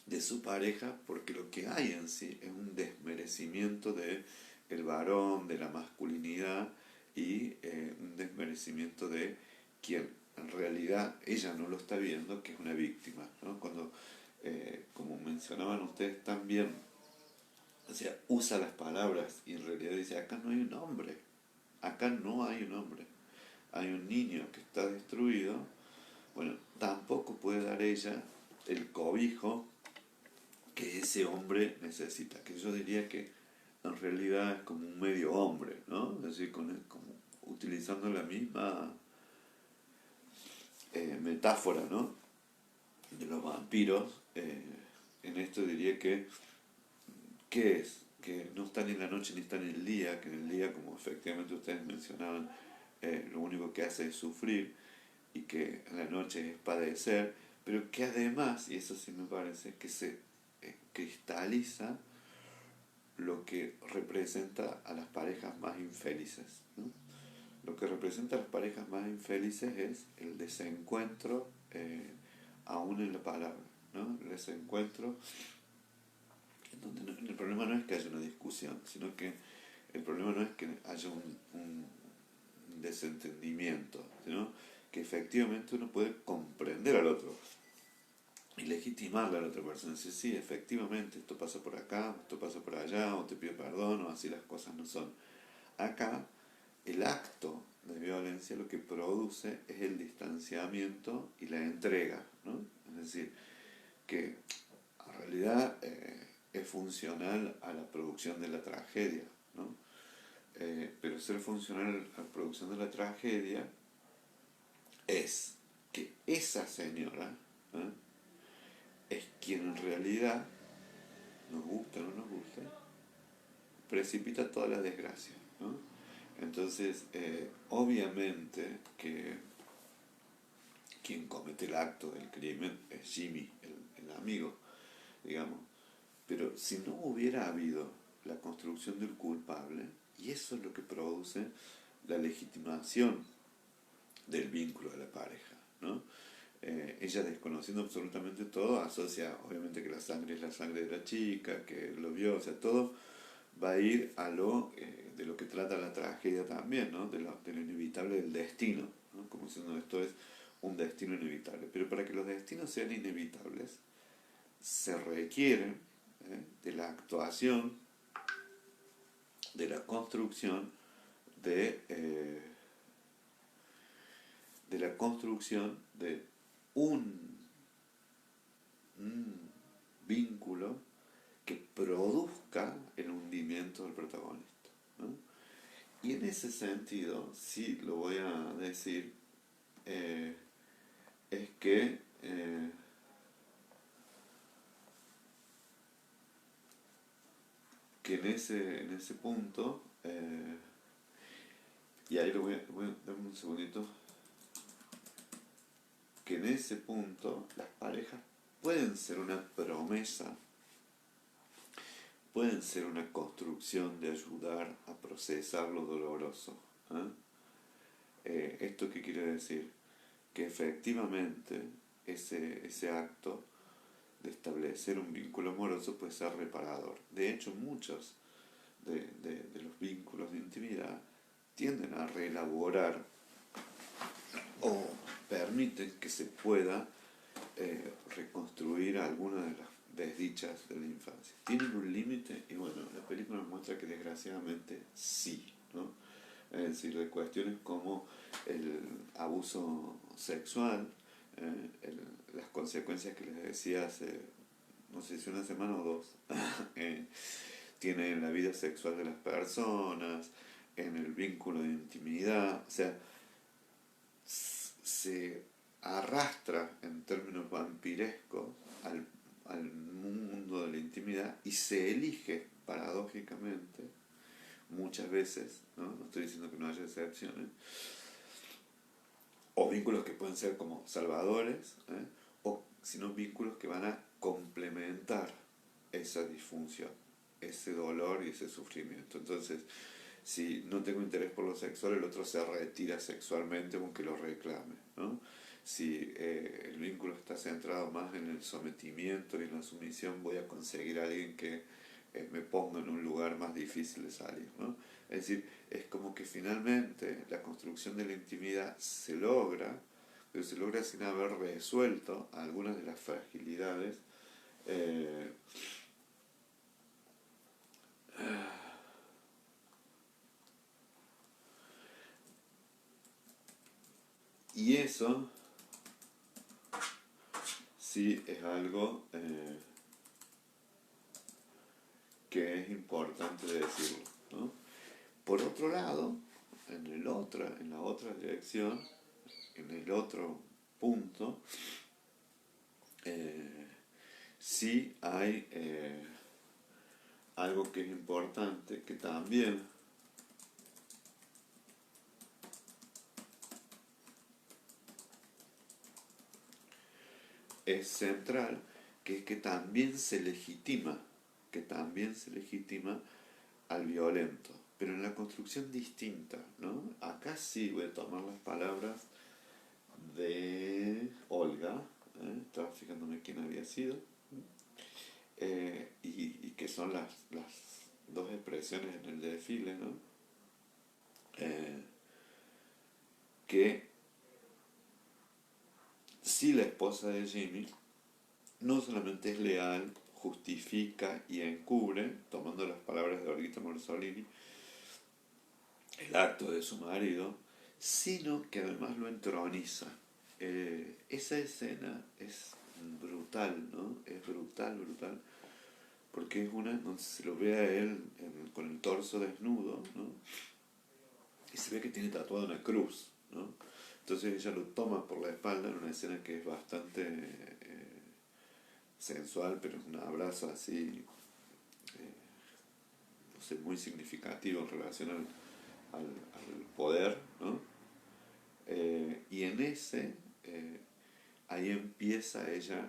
de su pareja, porque lo que hay en sí es un desmerecimiento de el varón, de la masculinidad, y un desmerecimiento de quien en realidad ella no lo está viendo, que es una víctima, ¿no? Cuando, como mencionaban ustedes también, o sea, usa las palabras y en realidad dice, acá no hay un hombre, acá no hay un hombre, hay un niño que está destruido. Bueno, tampoco puede dar ella el cobijo que ese hombre necesita, que yo diría que en realidad es como un medio hombre, ¿no? Es decir, como utilizando la misma metáfora, ¿no? De los vampiros, en esto diría que, ¿qué es? Que no están en la noche ni están en el día, que en el día, como efectivamente ustedes mencionaban, lo único que hace es sufrir, y que en la noche es padecer, pero que además, y eso sí me parece, que se cristaliza lo que representa a las parejas más infelices, ¿no? Lo que representa a las parejas más infelices es el desencuentro, aún en la palabra, ¿no? El desencuentro, en donde el problema no es que haya una discusión, sino que el problema no es que haya un desentendimiento, sino que efectivamente uno puede comprender al otro y legitimarle a la otra persona. Decir, sí, efectivamente, esto pasa por acá, esto pasa por allá, o te pido perdón, o así las cosas no son. Acá, el acto de violencia lo que produce es el distanciamiento y la entrega, ¿no? Es decir, que en realidad es funcional a la producción de la tragedia, ¿no? Pero ser funcional a la producción de la tragedia es que esa señora, ¿eh? es quien en realidad, nos gusta o no nos gusta, precipita toda la desgracia, ¿no? Entonces, obviamente que quien comete el acto del crimen es Jimmy, el amigo, digamos. Pero si no hubiera habido la construcción del culpable, y eso es lo que produce la legitimación del vínculo de la pareja, ¿no? Ella, desconociendo absolutamente todo, asocia obviamente que la sangre es la sangre de la chica, que lo vio, o sea, todo va a ir a de lo que trata la tragedia también, ¿no? De lo inevitable del destino, ¿no? Como diciendo, esto es un destino inevitable. Pero para que los destinos sean inevitables, se requiere de la actuación, de la construcción, de la construcción de un, un vínculo que produzca el hundimiento del protagonista, ¿no? Y en ese sentido, sí lo voy a decir, eh, es que en ese punto, y ahí lo voy a darme un segundito, que en ese punto las parejas pueden ser una promesa, pueden ser una construcción de ayudar a procesar lo doloroso. ¿Eh? ¿Esto qué quiere decir? Que efectivamente ese acto de establecer un vínculo amoroso puede ser reparador. De hecho, muchos de los vínculos de intimidad tienden a reelaborar o permiten que se pueda reconstruir algunas de las desdichas de la infancia. ¿Tienen un límite? Y bueno, la película nos muestra que desgraciadamente sí, ¿no? Es decir, de cuestiones como el abuso sexual, las consecuencias que les decía hace, no sé si una semana o dos, tiene en la vida sexual de las personas, en el vínculo de intimidad, o sea, se arrastra en términos vampirescos al mundo de la intimidad y se elige paradójicamente muchas veces, no estoy diciendo que no haya excepciones, o vínculos que pueden ser como salvadores, o sino vínculos que van a complementar esa disfunción, ese dolor y ese sufrimiento. Entonces, si no tengo interés por lo sexual, el otro se retira sexualmente aunque lo reclame, ¿no? Si el vínculo está centrado más en el sometimiento y en la sumisión, voy a conseguir a alguien que me ponga en un lugar más difícil de salir, ¿no? Es decir, es como que finalmente la construcción de la intimidad se logra, pero se logra sin haber resuelto algunas de las fragilidades eh, y eso sí es algo que es importante decirlo, ¿no? Por otro lado, en la otra dirección, en el otro punto, eh, sí hay algo que es importante, que también es central, que es que también se legitima al violento, pero en la construcción distinta, ¿no? Acá sí voy a tomar las palabras de Olga, estaba fijándome quién había sido, y que son las dos expresiones en el desfile, ¿no? Eh, que si la esposa de Jimmy no solamente es leal, justifica y encubre, tomando las palabras de Olguita Morsolini, el acto de su marido, sino que además lo entroniza. Esa escena es brutal, ¿no? Es brutal, brutal, porque es una donde se lo ve a él con el torso desnudo, ¿no? Y se ve que tiene tatuada una cruz, ¿no? Entonces ella lo toma por la espalda en una escena que es bastante sensual, pero es un abrazo así, no sé, muy significativo en relación al poder, ¿no? Y en eh, ahí empieza ella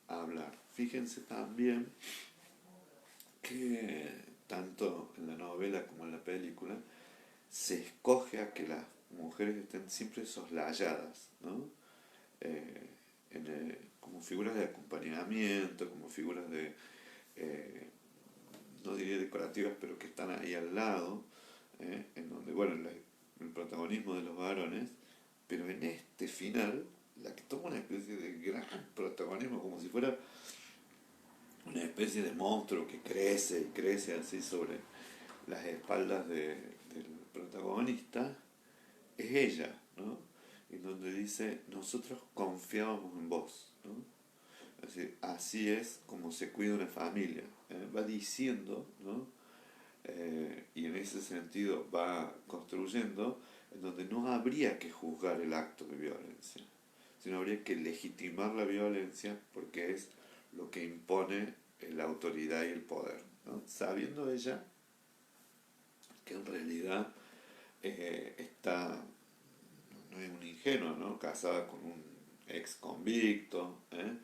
a hablar. Fíjense también que tanto en la novela como en la película se escoge a que las mujeres estén siempre soslayadas, ¿no? Eh, como figuras de acompañamiento, como figuras de, eh, no diría decorativas, pero que están ahí al lado, en donde, bueno, el protagonismo de los varones, pero en este final, la que toma una especie de gran protagonismo, como si fuera una especie de monstruo que crece y crece así sobre las espaldas del protagonista, es ella, ¿no? En donde dice, nosotros confiábamos en vos, ¿no? Es decir, así es como se cuida una familia. Va diciendo, ¿no? Y en en ese sentido va construyendo, en donde no habría que juzgar el acto de violencia, sino habría que legitimar la violencia porque es lo que impone la autoridad y el poder, ¿no? Sabiendo ella que en realidad no es un ingenuo, ¿no? Casada con un ex convicto, ¿eh?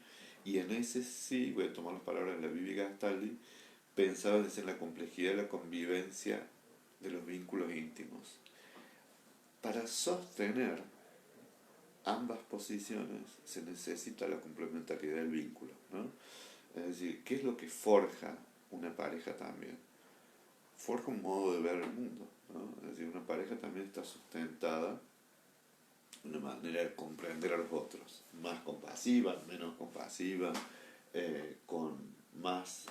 Y en ese sí, voy a tomar las palabras de la Bibi Gastaldi, pensaba desde la complejidad de la convivencia de los vínculos íntimos. Para sostener ambas posiciones se necesita la complementariedad del vínculo, ¿no? Es decir, ¿qué es lo que forja una pareja también? Forja un modo de ver el mundo, ¿no? Es decir, una pareja también está sustentada de una manera de comprender a los otros, más compasiva, menos compasiva, con más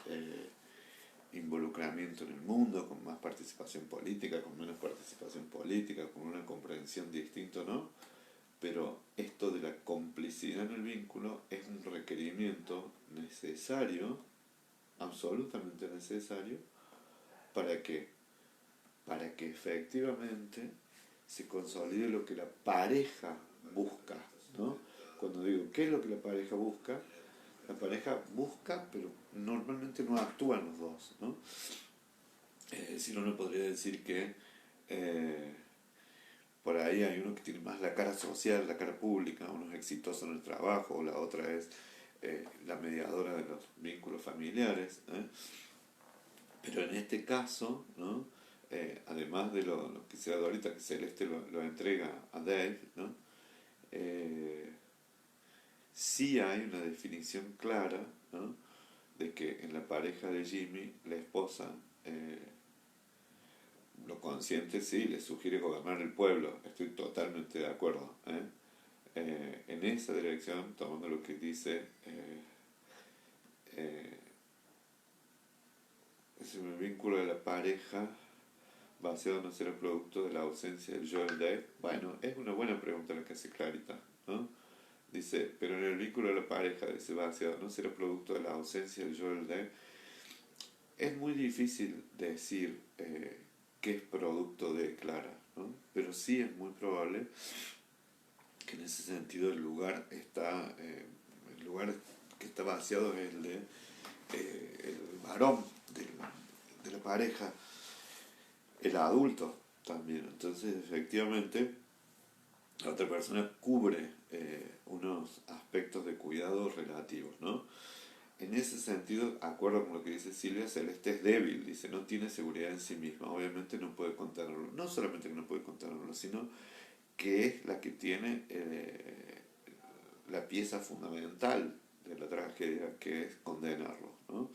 involucramiento en el mundo, con más participación política, con menos participación política, con una comprensión distinta, ¿no? Pero esto de la complicidad en el vínculo es un requerimiento necesario, absolutamente necesario, para que, para que efectivamente se consolide lo que la pareja busca, ¿no? Cuando digo, ¿qué es lo que la pareja busca? La pareja busca, pero normalmente no actúan los dos, ¿no? Es decir, uno podría decir que por ahí hay uno que tiene más la cara social, la cara pública, uno es exitoso en el trabajo, la otra es la mediadora de los vínculos familiares, ¿eh? Pero en este caso, ¿no? Además de lo que se ha dado ahorita, que Celeste lo entrega a Dave, ¿no? Sí hay una definición clara, ¿no? De que en la pareja de Jimmy, la esposa lo consiente, sí, le sugiere gobernar el pueblo, estoy totalmente de acuerdo, ¿eh? En esa dirección, tomando lo que dice eh, es el vínculo de la pareja basado no ser el producto de la ausencia del yo del Dave. Bueno, es una buena pregunta la que hace Clarita, ¿no? Dice, pero en el vínculo de la pareja, dice, vaciado, ¿no será producto de la ausencia del yo del Dave? Es muy difícil decir qué es producto de Clara, ¿no? Pero sí es muy probable que en ese sentido el lugar que está vaciado es el de el varón de la pareja, el adulto también. Entonces, efectivamente, la otra persona cubre unos aspectos de cuidado relativos, ¿no? En ese sentido, acuerdo con lo que dice Silvia, Celeste es débil, dice, no tiene seguridad en sí misma, obviamente no puede contenerlo, no solamente que no puede contenerlo, sino que es la que tiene la pieza fundamental de la tragedia, que es condenarlo, ¿no?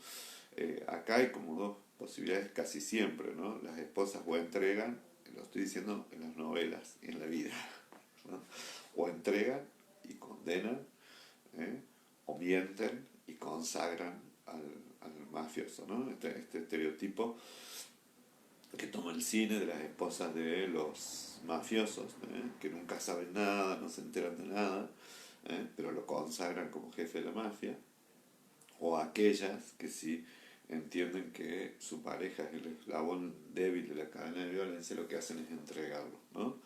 Acá hay como dos posibilidades casi siempre, ¿no? Las esposas o entregan, lo estoy diciendo en las novelas y en la vida, ¿no? O entregan y condenan, ¿eh? O mienten y consagran al mafioso, ¿no? Este estereotipo que toma el cine de las esposas de los mafiosos, que nunca saben nada, no se enteran de nada, pero lo consagran como jefe de la mafia, o aquellas que sí entienden que su pareja es el eslabón débil de la cadena de violencia, lo que hacen es entregarlo, ¿no?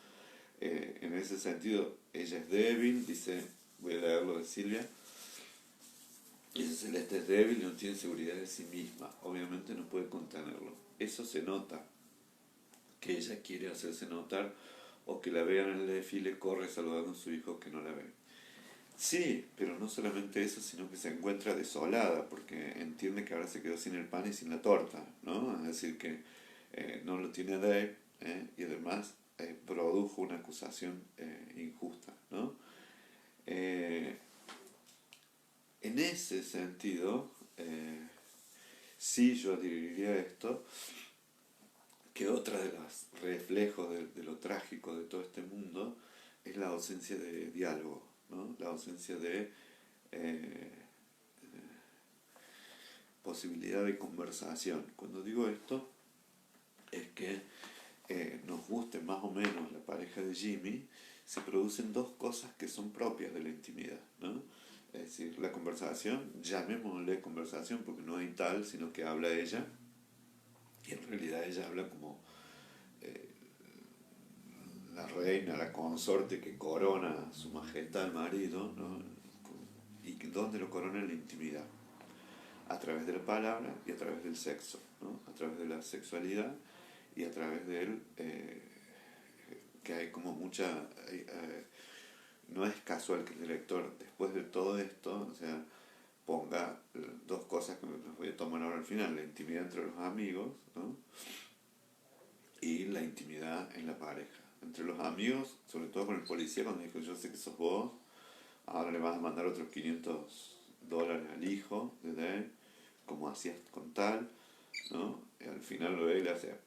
En ese sentido, ella es débil, dice, voy a leer lo de Silvia, dice, Celeste es débil y no tiene seguridad de sí misma, obviamente no puede contenerlo. Eso se nota, que ella quiere hacerse notar, o que la vean en el desfile, corre saludando a su hijo que no la ve. Sí, pero no solamente eso, sino que se encuentra desolada, porque entiende que ahora se quedó sin el pan y sin la torta, ¿no? Es decir, que no lo tiene Dave, y además produjo una acusación injusta, ¿no? Eh, en ese sentido, sí yo diría esto, que otra de los reflejos de lo trágico de todo este mundo es la ausencia de diálogo, ¿no? La ausencia de eh, posibilidad de conversación. Cuando digo esto, es que nos guste más o menos la pareja de Jimmy, se producen dos cosas que son propias de la intimidad, ¿no? Es decir, la conversación, llamémosle conversación porque no hay tal, sino que habla ella, y en realidad ella habla como la reina, la consorte que corona a su majestad el marido, ¿no? ¿Y dónde lo corona? En la intimidad, a través de la palabra y a través del sexo, ¿no? A través de la sexualidad y a través del... que hay como mucha... no es casual que el director, después de todo esto, o sea, ponga dos cosas que las voy a tomar ahora al final: la intimidad entre los amigos, ¿no? Y la intimidad en la pareja. Entre los amigos, sobre todo con el policía, cuando dijo: yo sé que sos vos, ahora le vas a mandar otros $500 al hijo de Dave, como hacías con tal, ¿no? Y al final lo ve y le hace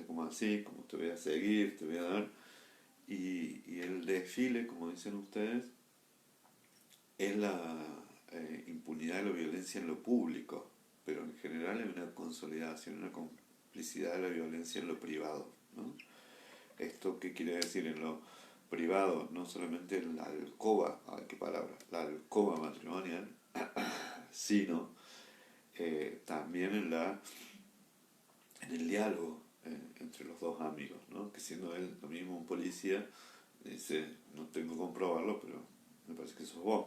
como así, como te voy a seguir, te voy a dar. Y el desfile, como dicen ustedes, es la impunidad de la violencia en lo público, pero en general es una consolidación, una complicidad de la violencia en lo privado, ¿no? ¿Esto qué quiere decir? En lo privado, no solamente en la alcoba, ay, qué palabra, la alcoba matrimonial, sino también en el diálogo entre los dos amigos, ¿no? Que siendo él lo mismo un policía, dice: no tengo que comprobarlo, pero me parece que sos vos.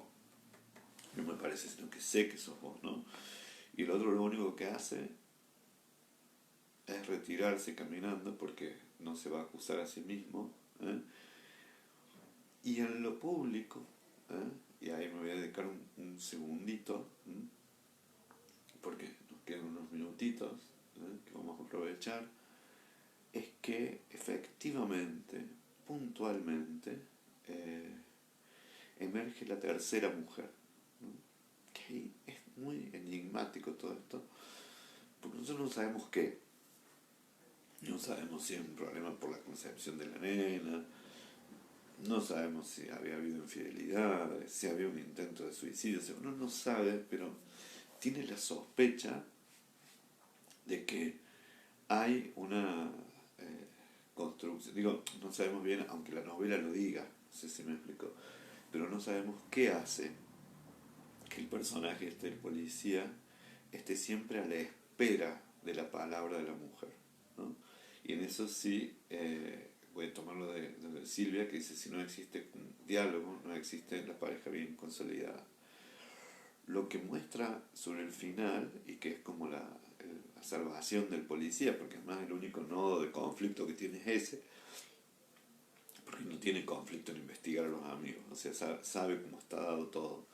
No me parece, sino que sé que sos vos, ¿no? Y el otro lo único que hace es retirarse caminando porque no se va a acusar a sí mismo, ¿eh? Y en lo público, y ahí me voy a dedicar un segundito, porque nos quedan unos minutitos que vamos a aprovechar, es que efectivamente, puntualmente, emerge la tercera mujer, ¿no? Que es muy enigmático todo esto, porque nosotros no sabemos qué. No sabemos si es un problema por la concepción de la nena, no sabemos si había habido infidelidad, si había un intento de suicidio, uno no sabe, pero tiene la sospecha de que hay una construcción. Digo, no sabemos bien, aunque la novela lo diga, no sé si me explico, pero no sabemos qué hace que el personaje, el policía, esté siempre a la espera de la palabra de la mujer, ¿no? Y en eso sí, voy a tomarlo de Silvia, que dice: si no existe un diálogo, no existe la pareja bien consolidada. Lo que muestra sobre el final, y que es como la salvación del policía, porque además el único nodo de conflicto que tiene es ese, porque no tiene conflicto en investigar a los amigos, o sea, sabe cómo está dado todo,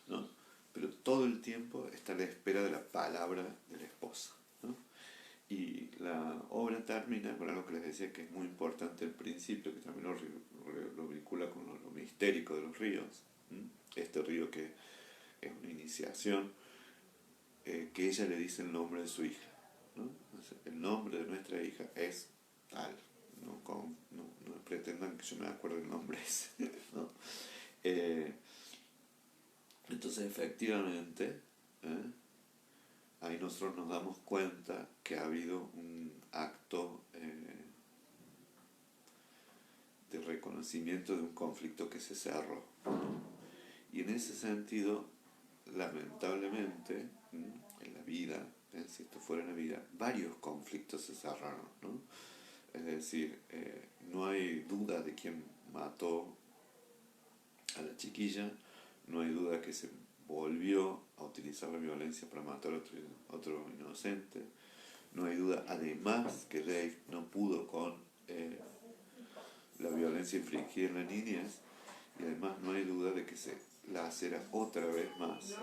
¿no? Pero todo el tiempo está a la espera de la palabra de la esposa, ¿no? Y la obra termina con algo que les decía que es muy importante al principio, que también lo vincula con lo mistérico de los ríos, este río que es una iniciación, que ella le dice el nombre de su hija, ¿no? Entonces, el nombre de nuestra hija es tal, no pretendan que yo me acuerde el nombre ese, ¿no? Eh, entonces efectivamente, ahí nosotros nos damos cuenta que ha habido un acto de reconocimiento de un conflicto que se cerró, ¿no? Y en ese sentido, lamentablemente, en la vida, si esto fuera en la vida, varios conflictos se cerraron, ¿no? Es decir, no hay duda de quién mató a la chiquilla, no hay duda que se volvió a utilizar la violencia para matar a otro inocente, no hay duda además que Dave no pudo con la violencia infligida en la niñez, y además no hay duda de que se lacera otra vez más,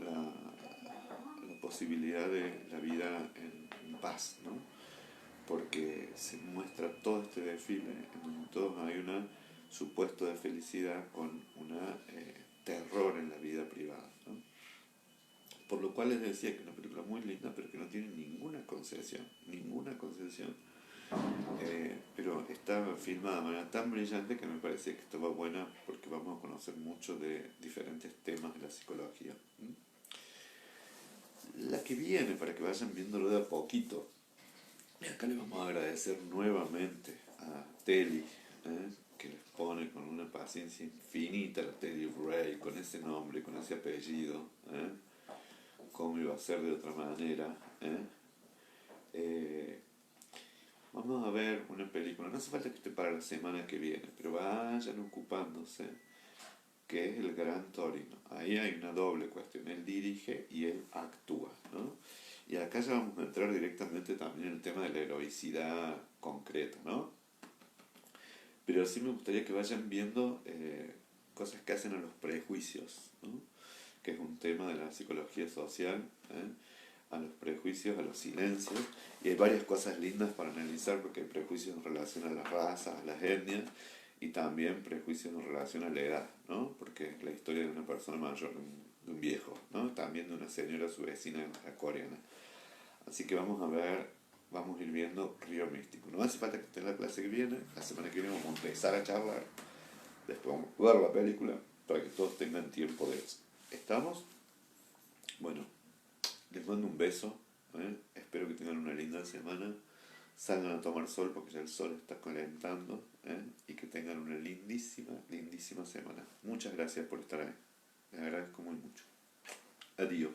la posibilidad de la vida en paz, ¿no? Porque se muestra todo este desfile en donde todos hay un supuesto de felicidad con un terror en la vida privada, ¿no? Por lo cual les decía que es una película muy linda, pero que no tiene ninguna concesión, pero está filmada de manera tan brillante que me parece que esto va buena, porque vamos a conocer mucho de diferentes temas de la psicología. La que viene, para que vayan viéndolo de a poquito, y acá le vamos a agradecer nuevamente a Telly, que les pone con una paciencia infinita, la Telly Ray, con ese nombre, con ese apellido, cómo iba a ser de otra manera, Vamos a ver una película, no hace falta que esté para la semana que viene, pero vayan ocupándose, que es El Gran Torino. Ahí hay una doble cuestión, él dirige y él actúa, ¿no? Y acá ya vamos a entrar directamente también en el tema de la heroicidad concreta, ¿no? Pero sí me gustaría que vayan viendo cosas que hacen a los prejuicios, ¿no? Que es un tema de la psicología social, ¿eh? A los prejuicios, a los silencios, y hay varias cosas lindas para analizar porque hay prejuicios en relación a las razas, a las etnias, y también prejuicios en relación a la edad, ¿no? Porque es la historia de una persona mayor, de un viejo, ¿no? También de una señora, su vecina, la coreana. Así que vamos a ver, vamos a ir viendo Río Místico. No hace falta que esté en la clase que viene, la semana que viene vamos a empezar a charlar, después vamos a jugar la película para que todos tengan tiempo de eso. ¿Estamos? Bueno, les mando un beso, ¿eh? Espero que tengan una linda semana, salgan a tomar sol porque ya el sol está calentando, ¿eh? Y que tengan una lindísima, lindísima semana. Muchas gracias por estar ahí, les agradezco muy mucho. Adiós.